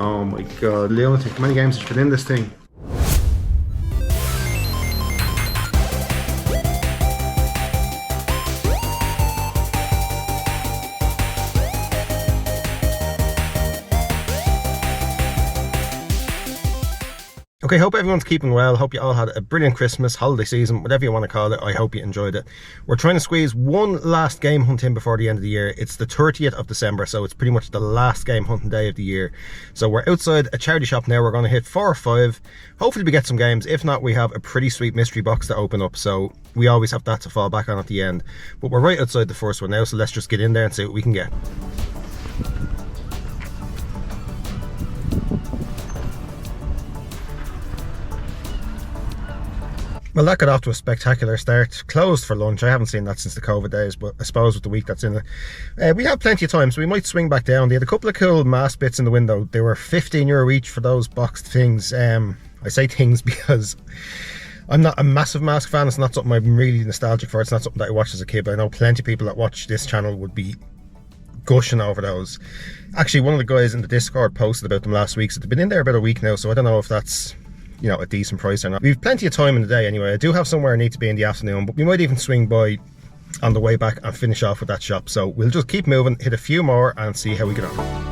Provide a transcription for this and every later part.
Oh my god, lunatic. How many games have you been in this thing? Okay, hope everyone's keeping well. Hope you all had a brilliant Christmas, holiday season, whatever you want to call it. I hope you enjoyed it. We're trying to squeeze one last game hunt in before the end of the year. It's the 30th of December, so it's pretty much the last game hunting day of the year. So we're outside a charity shop now. We're going to hit 4 or 5. Hopefully we get some games. If not, we have a pretty sweet mystery box to open up, so we always have that to fall back on at the end. But we're right outside the first one now, so let's just get in there and see what we can get. Well, that got off to a spectacular start. Closed for lunch. I haven't seen that since the COVID days, but I suppose with the week that's in it, we have plenty of time, so we might swing back down. They had a couple of cool mask bits in the window. They were €15 each for those boxed things. I say things because I'm not a massive mask fan. It's not something I'm really nostalgic for. It's not something that I watched as a kid, but I know plenty of people that watch this channel would be gushing over those. Actually, one of the guys in the Discord posted about them last week, so they've been in there about a week now, so I don't know if that's, you know, a decent price or not. We've plenty of time in the day anyway. I do have somewhere I need to be in the afternoon, but we might even swing by on the way back and finish off with that shop. So we'll just keep moving, hit a few more and see how we get on.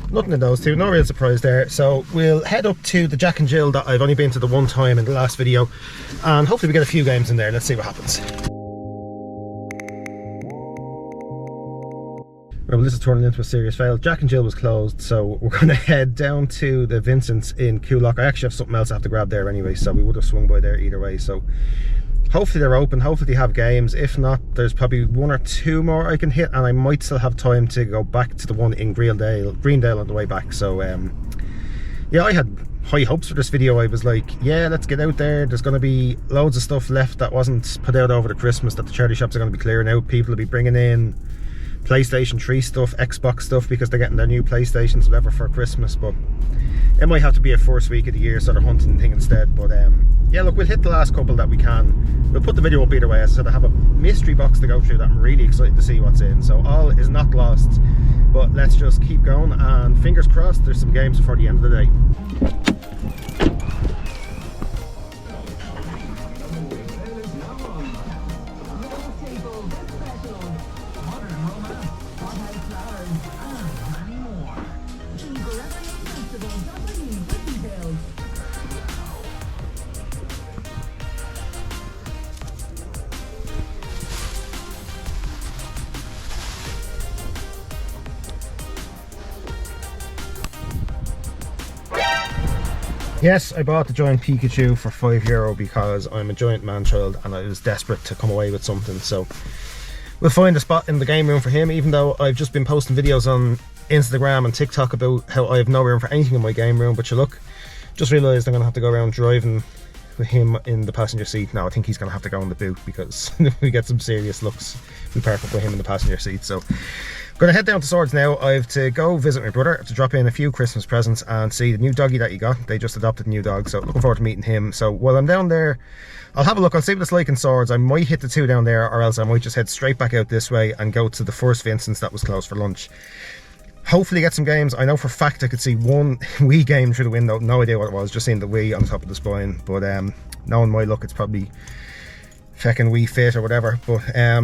Nothing in those two, no real surprise there. So we'll head up to the Jack and Jill that I've only been to the one time in the last video, and hopefully we get a few games in there. Let's see what happens. Well, this is turning into a serious fail. Jack and Jill was closed, so we're going to head down to the Vincent's in Coolock. I actually have something else I have to grab there anyway, so we would have swung by there either way. So hopefully they're open, hopefully they have games. If not, there's probably 1 or 2 more I can hit, and I might still have time to go back to the one in Greendale on the way back. So yeah, I had high hopes for this video. I was like, yeah, let's get out there. There's going to be loads of stuff left that wasn't put out over the Christmas that the charity shops are going to be clearing out. People will be bringing in PlayStation 3 stuff, Xbox stuff, because they're getting their new PlayStations, whatever, for Christmas. But it might have to be a first week of the year sort of hunting thing instead. But yeah, look, we'll hit the last couple that we can. We'll put the video up either way. As I said, I have a mystery box to go through that I'm really excited to see what's in, so all is not lost. But let's just keep going, and fingers crossed there's some games before the end of the day. Yes, I bought the giant Pikachu for €5 because I'm a giant man-child and I was desperate to come away with something. So we'll find a spot in the game room for him, even though I've just been posting videos on Instagram and TikTok about how I have no room for anything in my game room. But you look, just realised I'm going to have to go around driving with him in the passenger seat. Now I think he's going to have to go in the boot, because we get some serious looks we park up with him in the passenger seat. So I'm going to head down to Swords now. I have to go visit my brother, to drop in a few Christmas presents and see the new doggy that he got. They just adopted a new dog, so looking forward to meeting him. So while I'm down there, I'll have a look. I'll see what it's like in Swords. I might hit the 2 down there, or else I might just head straight back out this way and go to the first Vincent's that was closed for lunch. Hopefully get some games. I know for a fact I could see one Wii game through the window. No idea what it was, just seeing the Wii on top of the spine. But knowing my luck, it's probably feckin' Wii Fit or whatever. But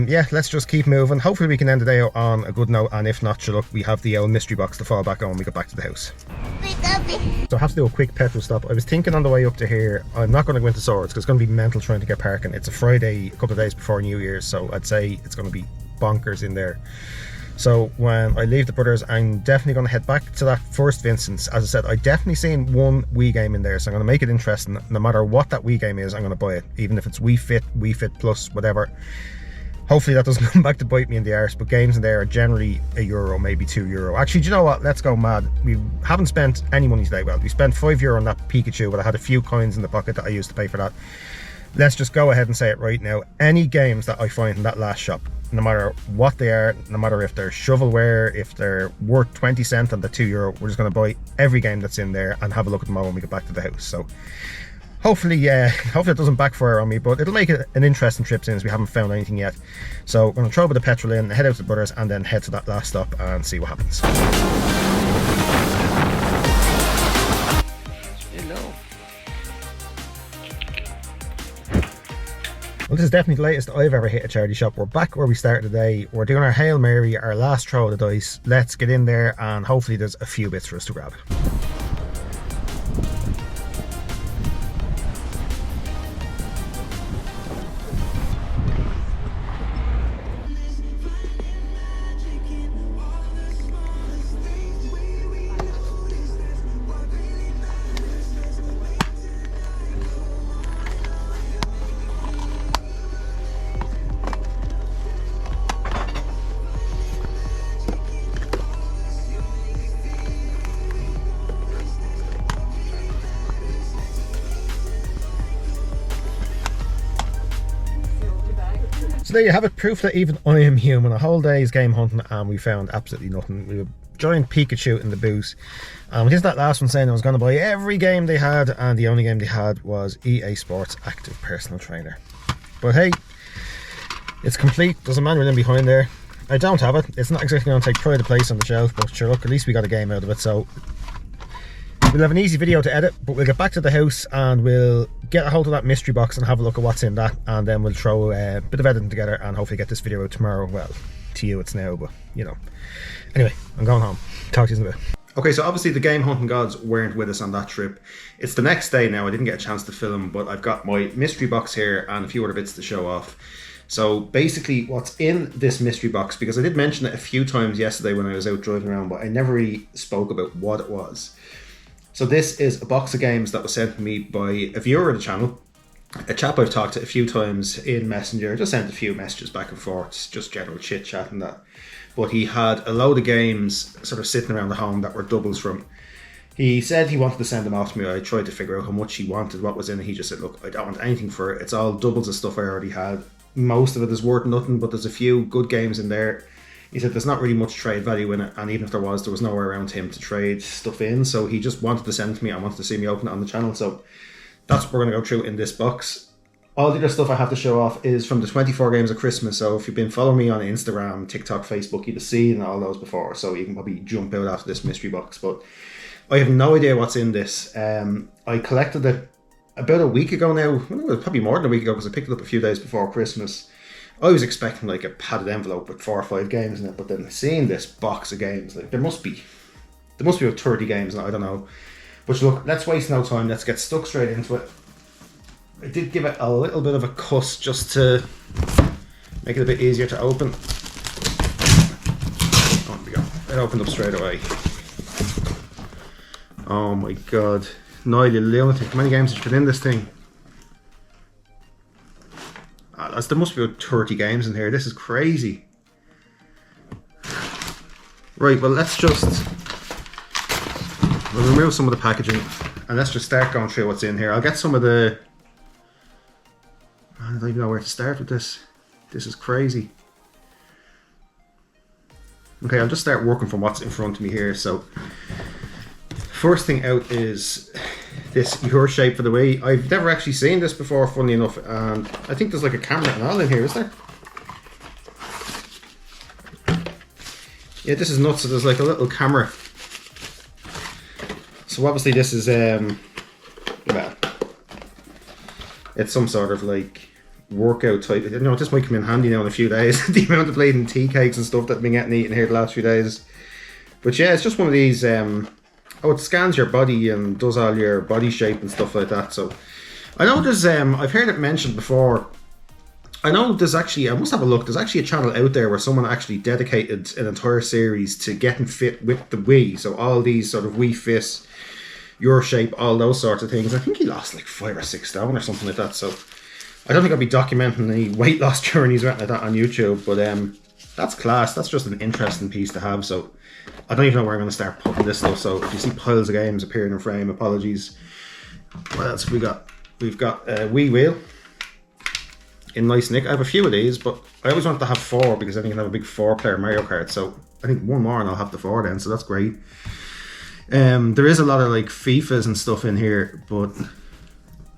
yeah, let's just keep moving. Hopefully we can end the day on a good note, and if not, sure, look, we have the old mystery box to fall back on when we get back to the house. So I have to do a quick petrol stop. I was thinking on the way up to here, I'm not going to go into Swords because it's going to be mental trying to get parking. It's a Friday, a couple of days before New Year's, so I'd say it's going to be bonkers in there. So when I leave the brothers, I'm definitely going to head back to that first Vincent's. As I said, I definitely seen one Wii game in there, so I'm going to make it interesting. No matter what that Wii game is, I'm going to buy it, even if it's Wii Fit Plus, whatever. Hopefully that doesn't come back to bite me in the arse, but games in there are generally €1, maybe €2. Actually, do you know what? Let's go mad. We haven't spent any money today. Well, we spent €5 on that Pikachu, but I had a few coins in the pocket that I used to pay for that. Let's just go ahead and say it right now. Any games that I find in that last shop, no matter what they are, no matter if they're shovelware, if they're worth 20 cents and they're €2, we're just going to buy every game that's in there and have a look at them all when we get back to the house. So hopefully it doesn't backfire on me, but it'll make it an interesting trip since we haven't found anything yet. So we're going to throw a bit of petrol in, head out to the Brothers, and then head to that last stop and see what happens. Well, this is definitely the latest I've ever hit a charity shop. We're back where we started today. We're doing our Hail Mary, our last throw of the dice. Let's get in there and hopefully there's a few bits for us to grab. So there you have it, proof that even I am human. A whole day's game hunting and we found absolutely nothing. We have a giant Pikachu in the boot. Here's that last one saying I was going to buy every game they had, and the only game they had was EA Sports Active Personal Trainer. But hey, it's complete. There's a manual in behind there. I don't have it. It's not exactly going to take pride of place on the shelf, but sure, look, at least we got a game out of it. So we'll have an easy video to edit, but we'll get back to the house and we'll get a hold of that mystery box and have a look at what's in that, and then we'll throw a bit of editing together and hopefully get this video out tomorrow. Well, to you it's now, but you know. Anyway, I'm going home. Talk to you in a bit. Okay, so obviously the game hunting gods weren't with us on that trip. It's the next day now. I didn't get a chance to film, but I've got my mystery box here and a few other bits to show off. So basically what's in this mystery box, because I did mention it a few times yesterday when I was out driving around, but I never really spoke about what it was. So this is a box of games that was sent to me by a viewer of the channel, a chap I've talked to a few times in Messenger. Just sent a few messages back and forth, just general chit chat and that. But he had a load of games sort of sitting around the home that were doubles from. He said he wanted to send them off to me. I tried to figure out how much he wanted, what was in it. He just said, look, I don't want anything for it. It's all doubles of stuff I already had. Most of it is worth nothing, but there's a few good games in there. He said there's not really much trade value in it, and even if there was nowhere around him to trade stuff in, so he just wanted to send it to me and wanted to see me open it on the channel. So that's what we're going to go through in this box. All the other stuff I have to show off is from the 24 games of Christmas, so if you've been following me on Instagram, TikTok, Facebook, you'd have seen all those before, so you can probably jump out after this mystery box. But I have no idea what's in this. I collected it about a week ago now, well, probably more than a week ago, because I picked it up a few days before Christmas. I was expecting like a padded envelope with 4 or 5 games in it, but then seeing this box of games, like there must be about 30 games, and I don't know. But look, let's waste no time. Let's get stuck straight into it. I did give it a little bit of a cuss just to make it a bit easier to open. Oh, there we go. It opened up straight away. Oh my god, Niall, you lunatic! How many games did you put in this thing? There must be about 30 games in here. This is crazy. Right, well, we'll remove some of the packaging and let's just start going through what's in here. I'll get some of the... I don't even know where to start with this. This is crazy. Okay, I'll just start working from what's in front of me here. So, first thing out is this Your Shape for the Wii. I've never actually seen this before, funnily enough, and I think there's like a camera and all in here, is there? Yeah, this is nuts. So there's like a little camera. So obviously this is well, it's some sort of like workout type. You know, this might come in handy now in a few days. The amount of bleeding tea cakes and stuff that I've been getting eaten here the last few days. But yeah, it's just one of these it scans your body and does all your body shape and stuff like that. So I know there's I've heard it mentioned before. I know there's actually, I must have a look, there's actually a channel out there where someone actually dedicated an entire series to getting fit with the Wii. So all these sort of Wii Fit, Your Shape, all those sorts of things. I think he lost like 5 or 6 stone or something like that. So I don't think I'll be documenting any weight loss journeys or anything like that on YouTube, but that's class. That's just an interesting piece to have. So I don't even know where I'm going to start putting this stuff. So if you see piles of games appearing in frame, apologies. What else have we got? We've got a Wii Wheel in nice nick. I have a few of these, but I always wanted to have 4 because then you can have a big 4-player Mario Kart. So I think one more and I'll have the 4 then. So that's great. There is a lot of like FIFAs and stuff in here, but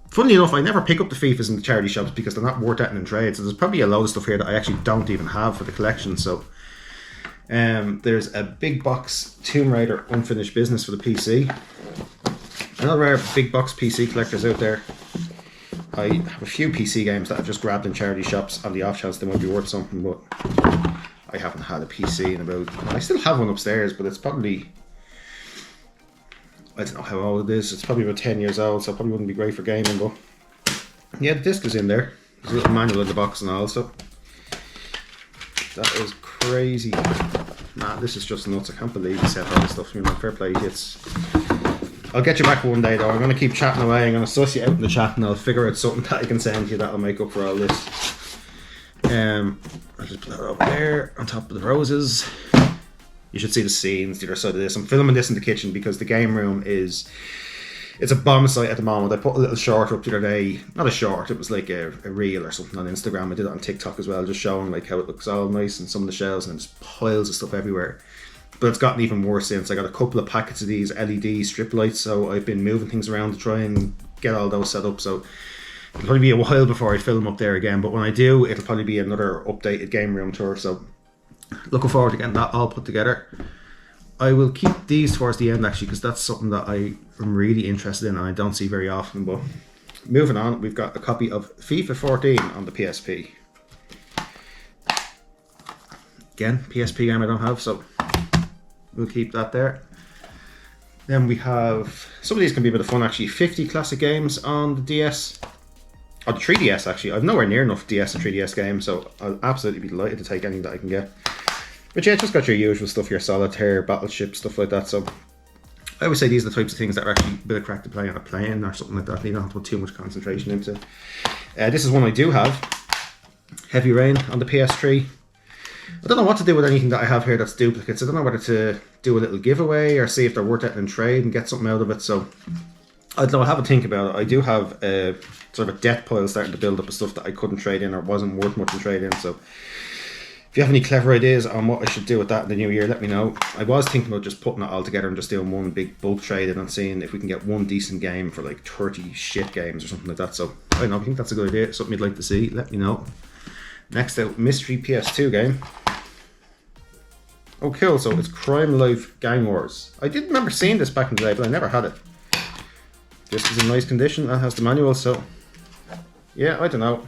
funnily enough, I never pick up the FIFAs in the charity shops because they're not worth that in trade. So there's probably a load of stuff here that I actually don't even have for the collection. So there's a big box Tomb Raider unfinished business for the PC. Another rare big box PC collectors out there. I have a few PC games that I've just grabbed in charity shops on the off chance they might be worth something, but I haven't had a PC in about... I still have one upstairs, but it's probably... I don't know how old it is. It's probably about 10 years old, so it probably wouldn't be great for gaming, but... Yeah, the disc is in there. There's a little manual in the box and all, so... That is crazy. Nah, this is just nuts. I can't believe you said all this stuff. You know, fair play. I'll get you back one day though. I'm going to keep chatting away. I'm going to suss you out in the chat and I'll figure out something that I can send you that'll make up for all this. I'll just put that up there on top of the roses. You should see the scenes the other side of this. I'm filming this in the kitchen because the game room is... It's a bomb site at the moment. I put a little short up the other day. Not a short, it was like a reel or something on Instagram. I did it on TikTok as well, just showing like how it looks all nice and some of the shelves and just piles of stuff everywhere. But it's gotten even worse since. I got a couple of packets of these LED strip lights, so I've been moving things around to try and get all those set up. So it'll probably be a while before I film up there again, but when I do, it'll probably be another updated game room tour. So looking forward to getting that all put together. I will keep these towards the end actually, because that's something that I am really interested in and I don't see very often. But moving on, we've got a copy of FIFA 14 on the PSP. Again, PSP game I don't have, so we'll keep that there. Then we have, some of these can be a bit of fun actually, 50 classic games on the DS. Or the 3DS actually. I've nowhere near enough DS and 3DS games, so I'll absolutely be delighted to take anything that I can get. But yeah, just got your usual stuff, your Solitaire, Battleship, stuff like that. So I always say these are the types of things that are actually a bit of crack to play on a plane or something like that. You don't have to put too much concentration into. This is one I do have. Heavy Rain on the PS3. I don't know what to do with anything that I have here that's duplicates. I don't know whether to do a little giveaway or see if they're worth it in trade and get something out of it. So I don't know, I'll have a think about it. I do have a sort of a debt pile starting to build up of stuff that I couldn't trade in or wasn't worth much in trade in. So if you have any clever ideas on what I should do with that in the new year, let me know. I was thinking about just putting it all together and just doing one big bulk trade and seeing if we can get one decent game for like 30 shit games or something like that. So I don't know, I think that's a good idea. Something you'd like to see, let me know. Next out, mystery PS2 game. Oh cool, so it's Crime Life Gang Wars. I did remember seeing this back in the day, but I never had it. This is in nice condition, that has the manual, so... Yeah, I don't know.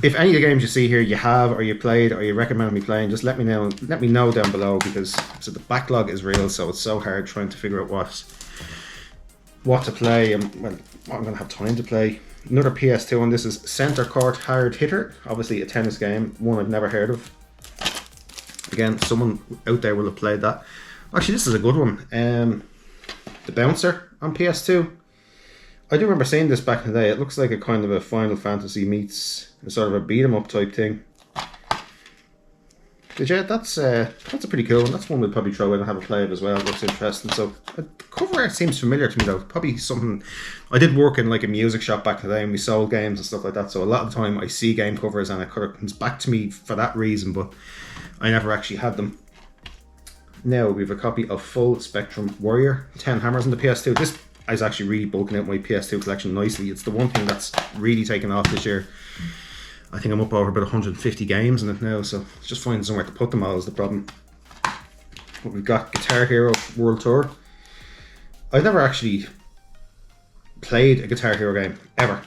If any of the games you see here you have, or you played, or you recommend me playing, just let me know down below, because so the backlog is real, so it's so hard trying to figure out what to play, and well, what I'm going to have time to play. Another PS2 one, this is Center Court Hard Hitter, obviously a tennis game, one I've never heard of. Again, someone out there will have played that. Actually, this is a good one. The Bouncer on PS2. I do remember seeing this back in the day. It looks like a kind of a Final Fantasy meets a sort of a beat 'em up type thing. But yeah, that's a pretty cool one. That's one we'll probably throw in and have a play of as well. It looks interesting. So the cover art seems familiar to me though. Probably something. I did work in like a music shop back in the day and we sold games and stuff like that. So a lot of the time I see game covers and it kind of comes back to me for that reason, but I never actually had them. Now we have a copy of Full Spectrum Warrior, 10 hammers on the PS2. This is actually really bulking out my PS2 collection nicely. It's the one thing that's really taken off this year. I think I'm up over about 150 games in it now, so it's just finding somewhere to put them all is the problem. But we've got Guitar Hero World Tour. I've never actually played a Guitar Hero game, ever.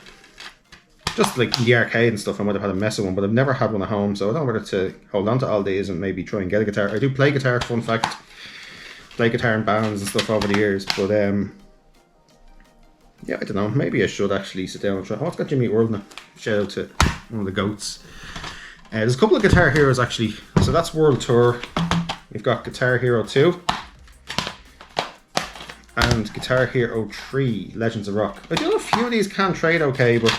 Just like in the arcade and stuff, I might have had a mess of one, but I've never had one at home, so I don't know whether to hold on to all these and maybe try and get a guitar. I do play guitar, fun fact. Play guitar in bands and stuff over the years, but yeah, I don't know, maybe I should actually sit down and try. Oh, it's got Jimmy World now. Shout out to one of the goats. There's a couple of Guitar Heroes actually, so that's World Tour. We've got Guitar Hero 2 and Guitar Hero 3 Legends of Rock. I do know a few of these can trade okay, but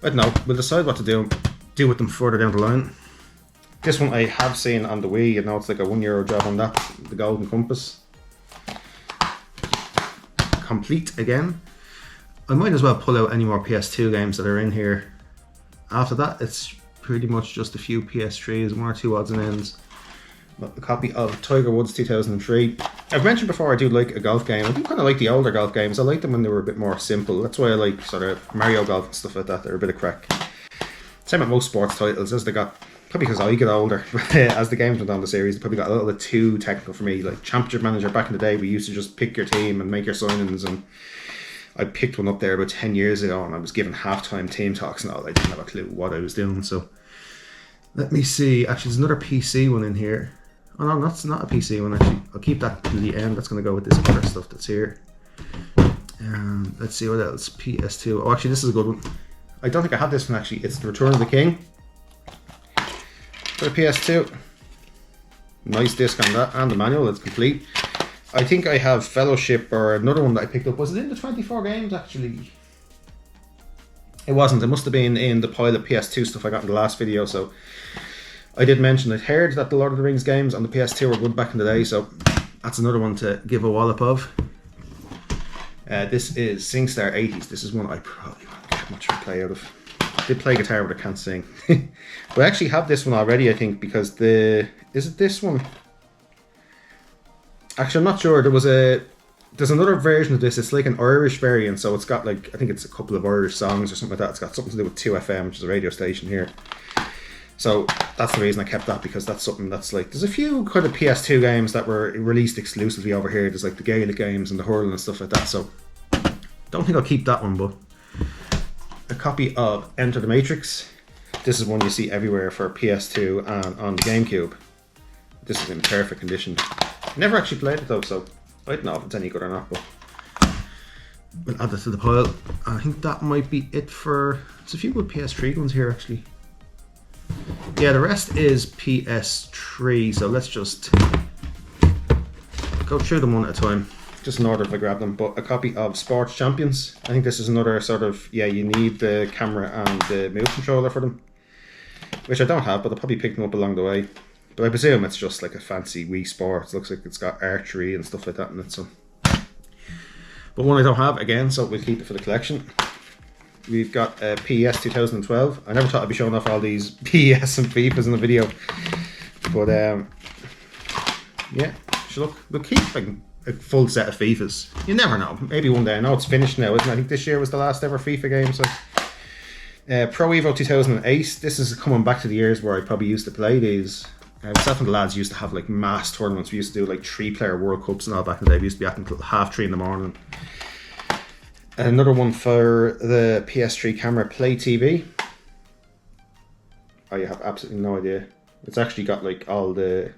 I don't know, we'll decide what to do with them further down the line. This one I have seen on the Wii, you know, it's like a €1 job on that, the Golden Compass. Complete again. I might as well pull out any more PS2 games that are in here. After that, it's pretty much just a few PS3s, 1 or 2 odds and ends. A copy of Tiger Woods 2003. I've mentioned before I do like a golf game. I do kind of like the older golf games. I like them when they were a bit more simple. That's why I like sort of Mario Golf and stuff like that. They're a bit of crack. Same with most sports titles, as they got, probably because I get older, as the games went on the series, they probably got a little bit too technical for me. Like Championship Manager back in the day, we used to just pick your team and make your signings, and I picked one up there about 10 years ago and I was given halftime team talks and all. I didn't have a clue what I was doing. So let me see. Actually, there's another PC one in here. Oh no, that's not a PC one actually. I'll keep that to the end. That's going to go with this other stuff that's here. Let's see what else. PS2. Oh, actually, this is a good one. I don't think I have this one actually. It's the Return of the King for the PS2. Nice disc on that, and the manual. It's complete. I think I have Fellowship or another one that I picked up. Was it in the 24 games actually? It wasn't. It must have been in the pile of PS2 stuff I got in the last video. So I did mention, I'd heard that the Lord of the Rings games on the PS2 were good back in the day, so that's another one to give a wallop of. This is SingStar 80s. This is one I probably won't get much of a play out of. I did play guitar, but I can't sing. But I actually have this one already, I think, because is it this one? Actually, I'm not sure. There's another version of this. It's like an Irish variant, so it's got like, I think it's a couple of Irish songs or something like that. It's got something to do with 2FM, which is a radio station here. So that's the reason I kept that, because that's something that's like, there's a few kind of PS2 games that were released exclusively over here. There's like the Gaelic games and the hurling and stuff like that. So don't think I'll keep that one, but a copy of Enter the Matrix. This is one you see everywhere for PS2 and on the GameCube. This is in perfect condition. Never actually played it though, so I don't know if it's any good or not, but we'll add that to the pile. I think that might be it for, there's a few good PS3 ones here actually. Yeah, the rest is PS3, so let's just go through them one at a time, just in order if I grab them. But a copy of Sports Champions. I think this is another sort of, yeah, you need the camera and the move controller for them, which I don't have, but I'll probably pick them up along the way. But I presume it's just like a fancy Wii Sports. Looks like it's got archery and stuff like that in it. So, but one I don't have again, so we'll keep it for the collection. We've got PES 2012. I never thought I'd be showing off all these PES and FIFAs in the video, but yeah, so look, we'll keep like a full set of FIFAs. You never know. Maybe one day. I know it's finished now, isn't it? I think this year was the last ever FIFA game. So, Pro Evo 2008. This is coming back to the years where I probably used to play these. Myself and the lads used to have like mass tournaments. We used to do like 3-player World Cups and all back in the day. We used to be up until 3:30 in the morning. Another one for the PS3 camera, Play TV. I have absolutely no idea. It's actually got like all the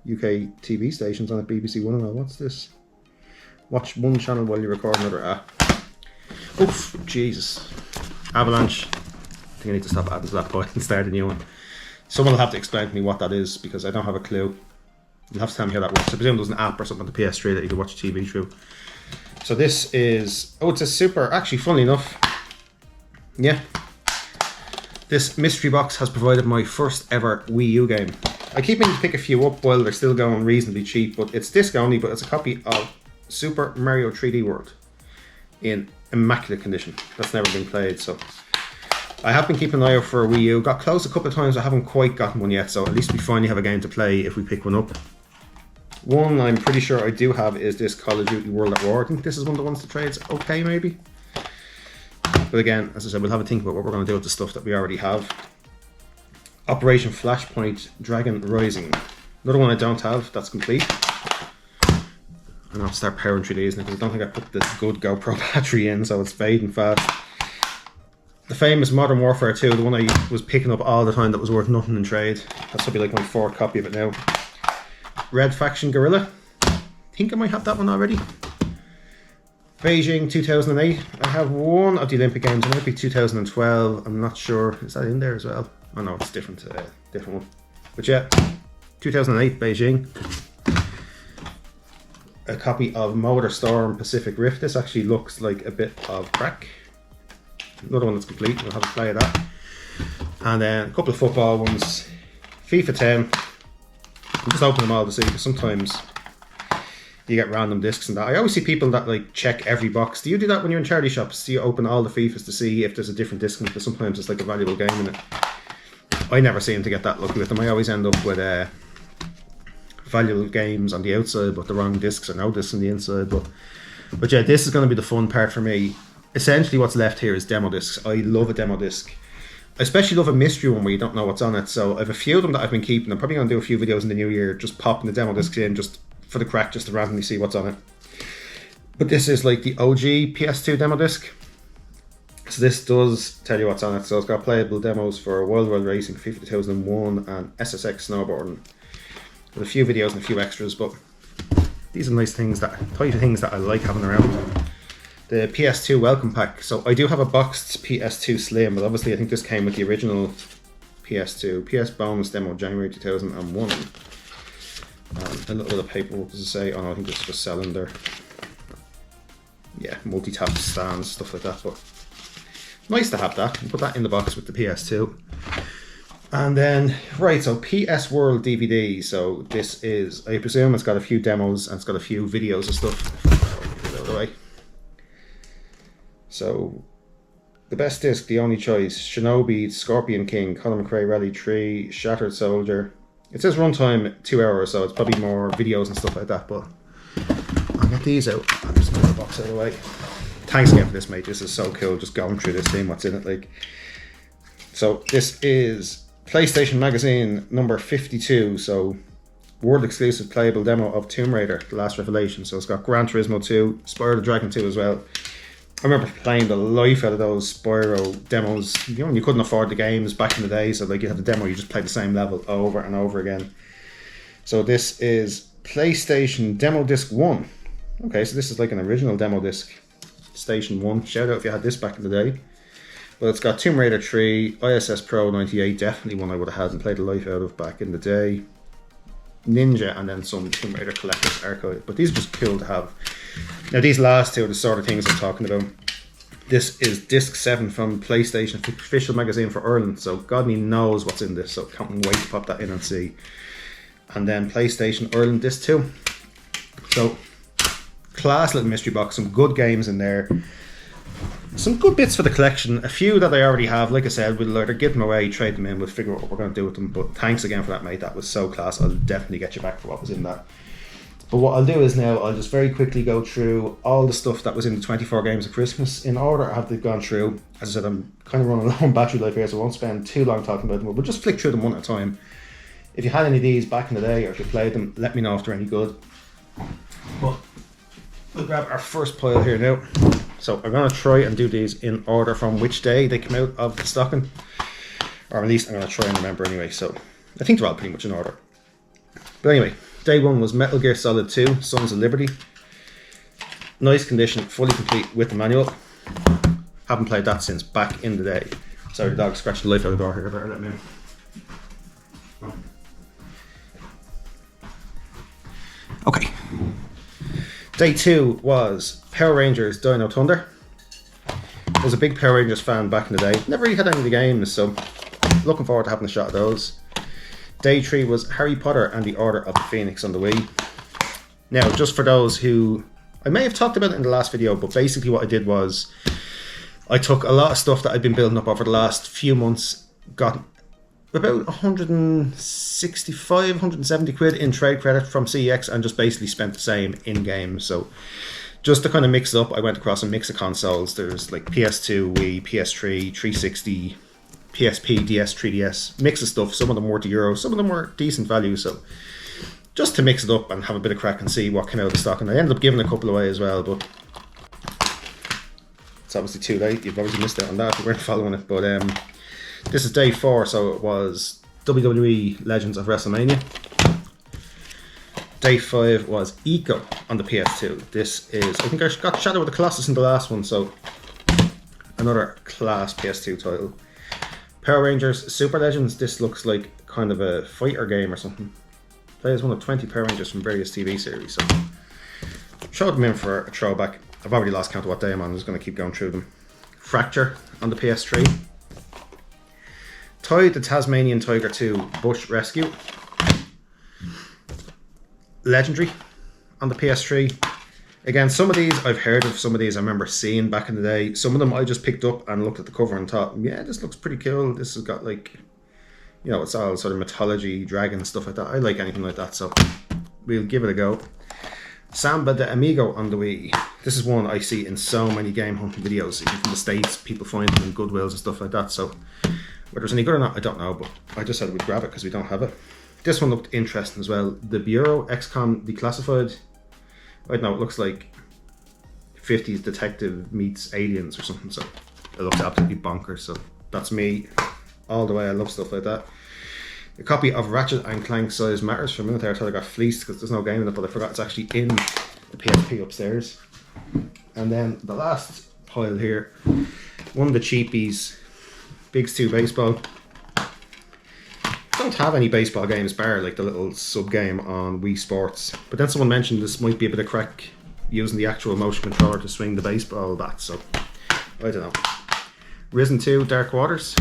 UK TV stations on it, BBC One and all. What's this? Watch one channel while you record another app. Oof, Jesus. Avalanche. I think I need to stop adding to that point and start a new one. Someone will have to explain to me what that is, because I don't have a clue. You'll have to tell me how that works. I presume there's an app or something on the PS3 that you can watch TV through. So this is, oh, it's a super, actually funnily enough, yeah, this mystery box has provided my first ever Wii U game. I keep meaning to pick a few up while they're still going reasonably cheap, but it's disc only, but it's a copy of Super Mario 3D World in immaculate condition. That's never been played, so I have been keeping an eye out for a Wii U. Got close a couple of times, I haven't quite gotten one yet, so at least we finally have a game to play if we pick one up. One I'm pretty sure I do have is this Call of Duty World at War. I think this is one of the ones that trades okay, maybe. But again, as I said, we'll have a think about what we're going to do with the stuff that we already have. Operation Flashpoint Dragon Rising. Another one I don't have, that's complete. And I'll start powering through these now, because I don't think I put the good GoPro battery in, so it's fading fast. The famous Modern Warfare 2, the one I was picking up all the time that was worth nothing in trade. That's probably like my 4th copy of it now. Red Faction Guerrilla. I think I might have that one already. Beijing 2008. I have one of the Olympic Games. It might be 2012. I'm not sure. Is that in there as well? Oh no, it's different. Different one. But yeah, 2008 Beijing. A copy of Motor Storm Pacific Rift. This actually looks like a bit of crack. Another one that's complete, we'll have a play of that. And then a couple of football ones, FIFA 10. I'm just opening them all to see, because sometimes you get random discs and that. I always see people that like check every box. Do you do that when you're in charity shops? Do you open all the FIFAs to see if there's a different disc in it? Because sometimes it's like a valuable game in it. I never seem to get that lucky with them. I always end up with valuable games on the outside, but the wrong discs or no discs on the inside. But yeah, this is going to be the fun part for me. Essentially what's left here is demo discs. I love a demo disc. I especially love a mystery one where you don't know what's on it. So I have a few of them that I've been keeping. I'm probably going to do a few videos in the new year, just popping the demo discs in just for the crack, just to randomly see what's on it. But this is like the OG PS2 demo disc. So this does tell you what's on it. So it's got playable demos for Wild World Racing, FIFA 2001 and SSX Snowboarding. With a few videos and a few extras, but these are nice things, type of things that I like having around. The PS2 welcome pack. So I do have a boxed PS2 Slim, but obviously I think this came with the original PS2. PS bonus demo January 2001. A little bit of paper, what does it say? Oh no, I think it's just selling their, yeah, multi-tap stands, stuff like that. But nice to have that. Put that in the box with the PS2. And then, right, so PS World DVD. So this is, I presume it's got a few demos and it's got a few videos and stuff. Get out of the way. So, the best disc, the only choice, Shinobi, Scorpion King, Colin McRae Rally 3, Shattered Soldier. It says runtime 2 hours, so it's probably more videos and stuff like that, but I'll get these out. I'll just move the box out of the way. Thanks again for this, mate. This is so cool, just going through this, seeing what's in it. Like, so this is PlayStation Magazine number 52, so world exclusive playable demo of Tomb Raider, The Last Revelation. So it's got Gran Turismo 2, Spyro the Dragon 2 as well. I remember playing the life out of those Spyro demos. You know, you couldn't afford the games back in the day, so like you had the demo, you just played the same level over and over again. So this is PlayStation Demo Disc 1. Okay, so this is like an original demo disc. Station 1. Shout out if you had this back in the day. But it's got Tomb Raider 3, ISS Pro 98, definitely one I would have had and played the life out of back in the day. Ninja, and then some Tomb Raider Collector's Archive. But these are just cool to have. Now these last two are the sort of things I'm talking about. This is disc 7 from PlayStation Official Magazine for Ireland. So God only knows what's in this, so can't wait to pop that in and see. And then PlayStation Ireland disc 2. So class little mystery box, some good games in there. Some good bits for the collection. A few that I already have, like I said, we'll either give them away, trade them in, we'll figure out what we're going to do with them. But thanks again for that, mate. That was so class. I'll definitely get you back for what was in that. But what I'll do is now, I'll just very quickly go through all the stuff that was in the 24 games of Christmas in order I have gone through. As I said, I'm kind of running low on battery life here, so I won't spend too long talking about them, but we'll just flick through them one at a time. If you had any of these back in the day, or if you played them, let me know if they're any good. But we'll grab our first pile here now. So I'm going to try and do these in order from which day they come out of the stocking. Or at least I'm going to try and remember anyway, so I think they're all pretty much in order. But anyway, day 1 was Metal Gear Solid 2, Sons of Liberty. Nice condition, fully complete with the manual. Haven't played that since back in the day. Sorry, the dog scratched the life out of the door here, better let me in. Okay. Day 2 was Power Rangers Dino Thunder. I was a big Power Rangers fan back in the day. Never really had any of the games, so looking forward to having a shot at those. Day 3 was Harry Potter and the Order of the Phoenix on the Wii. Now, just for those who, I may have talked about it in the last video, but basically what I did was I took a lot of stuff that I'd been building up over the last few months, got about 165, 170 quid in trade credit from CEX and just basically spent the same in-game. So just to kind of mix it up, I went across a mix of consoles. There's like PS2, Wii, PS3, 360, PSP, DS, 3DS, mix of stuff. Some of them were €, some of them were decent value. So just to mix it up and have a bit of crack and see what came out of the stock. And I ended up giving a couple away as well, but it's obviously too late. You've obviously missed out on that if you weren't following it. But this is day 4, so it was WWE Legends of WrestleMania. Day 5 was Eco on the PS2. This is, I think I got Shadow of the Colossus in the last one, so another class PS2 title. Power Rangers Super Legends. This looks like kind of a fighter game or something. Play as one of 20 Power Rangers from various TV series, so showed them in for a throwback. I've already lost count of what day I'm on, I'm just going to keep going through them. Fracture on the PS3. Toy the Tasmanian Tiger 2 Bush Rescue. Legendary on the PS3. Again, some of these I've heard of, some of these I remember seeing back in the day. Some of them I just picked up and looked at the cover and thought, yeah, this looks pretty cool. This has got like, you know, it's all sort of mythology, dragon, stuff like that. I like anything like that, so we'll give it a go. Samba de Amigo on the Wii. This is one I see in so many game hunting videos. Even from the States, people find them in Goodwills and stuff like that. So whether it's any good or not, I don't know, but I just said we'd grab it because we don't have it. This one looked interesting as well. The Bureau XCOM Declassified. I don't know, it looks like 50s detective meets aliens or something, so it looks absolutely bonkers. So that's me all the way. I love stuff like that. A copy of Ratchet and Clank Size Matters. For a minute there I thought I got fleeced because there's no game in it, but I forgot it's actually in the PSP upstairs. And then the last pile here, one of the cheapies, Bigs 2 Baseball. Don't have any baseball games bar like the little sub game on Wii Sports, but then someone mentioned this might be a bit of crack using the actual motion controller to swing the baseball bat, so I don't know. Risen 2 Dark Waters.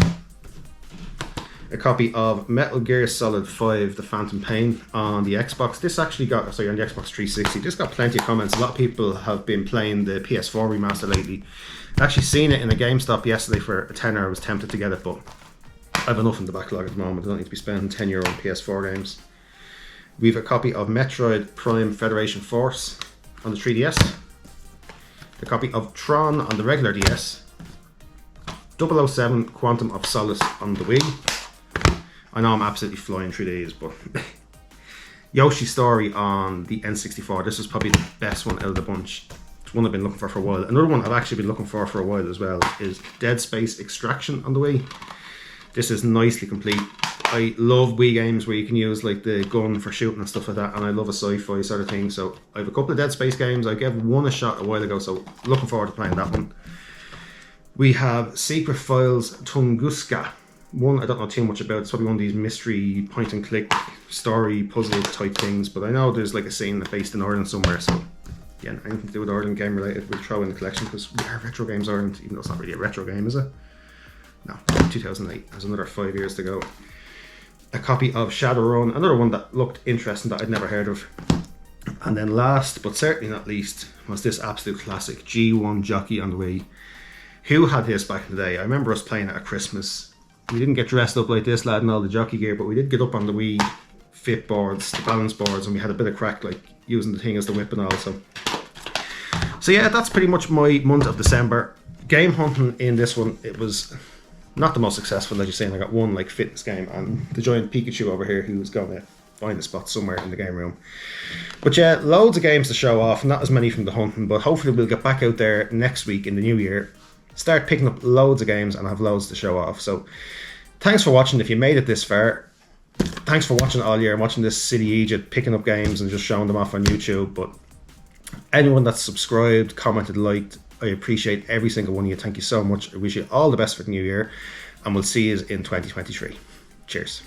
A copy of Metal Gear Solid 5 The Phantom Pain on the Xbox. This actually got, sorry, on the Xbox 360. This got plenty of comments. A lot of people have been playing the PS4 remaster lately. I actually seen it in a GameStop yesterday for a tenner. I was tempted to get it, but I have enough in the backlog at the moment. I don't need to be spending €10 on PS4 games. We have a copy of Metroid Prime Federation Force on the 3DS. A copy of Tron on the regular DS. 007 Quantum of Solace on the Wii. I know I'm absolutely flying through these, but Yoshi's Story on the N64. This is probably the best one out of the bunch. It's one I've been looking for a while. Another one I've actually been looking for a while as well is Dead Space Extraction on the Wii. This is nicely complete. I love Wii games where you can use like the gun for shooting and stuff like that, and I love a sci-fi sort of thing. So I have a couple of Dead Space games. I gave one a shot a while ago, so looking forward to playing that one. We have Secret Files Tunguska. One I don't know too much about. It's probably one of these mystery point and click story puzzle type things, but I know there's like a scene based in Ireland somewhere, so yeah, anything to do with Ireland game related we'll throw in the collection because we are Retro Games Ireland, even though it's not really a retro game, is it? No, 2008. There's another 5 years to go. A copy of Shadowrun, another one that looked interesting that I'd never heard of. And then last, but certainly not least, was this absolute classic, G1 Jockey on the Wii. Who had this back in the day? I remember us playing it at Christmas. We didn't get dressed up like this lad and all the jockey gear, but we did get up on the Wii fit boards, the balance boards, and we had a bit of crack like using the thing as the whip and all. So yeah, that's pretty much my month of December. Game hunting in this one, it was not the most successful, as you're saying. I got one like fitness game and the giant Pikachu over here who's going to find a spot somewhere in the game room. But yeah, loads of games to show off, not as many from the hunting, but hopefully we'll get back out there next week in the new year, start picking up loads of games and have loads to show off. So thanks for watching if you made it this far. Thanks for watching all year and watching this silly Egypt, picking up games and just showing them off on YouTube. But anyone that's subscribed, commented, liked, I appreciate every single one of you. Thank you so much. I wish you all the best for the new year, and we'll see you in 2023. Cheers.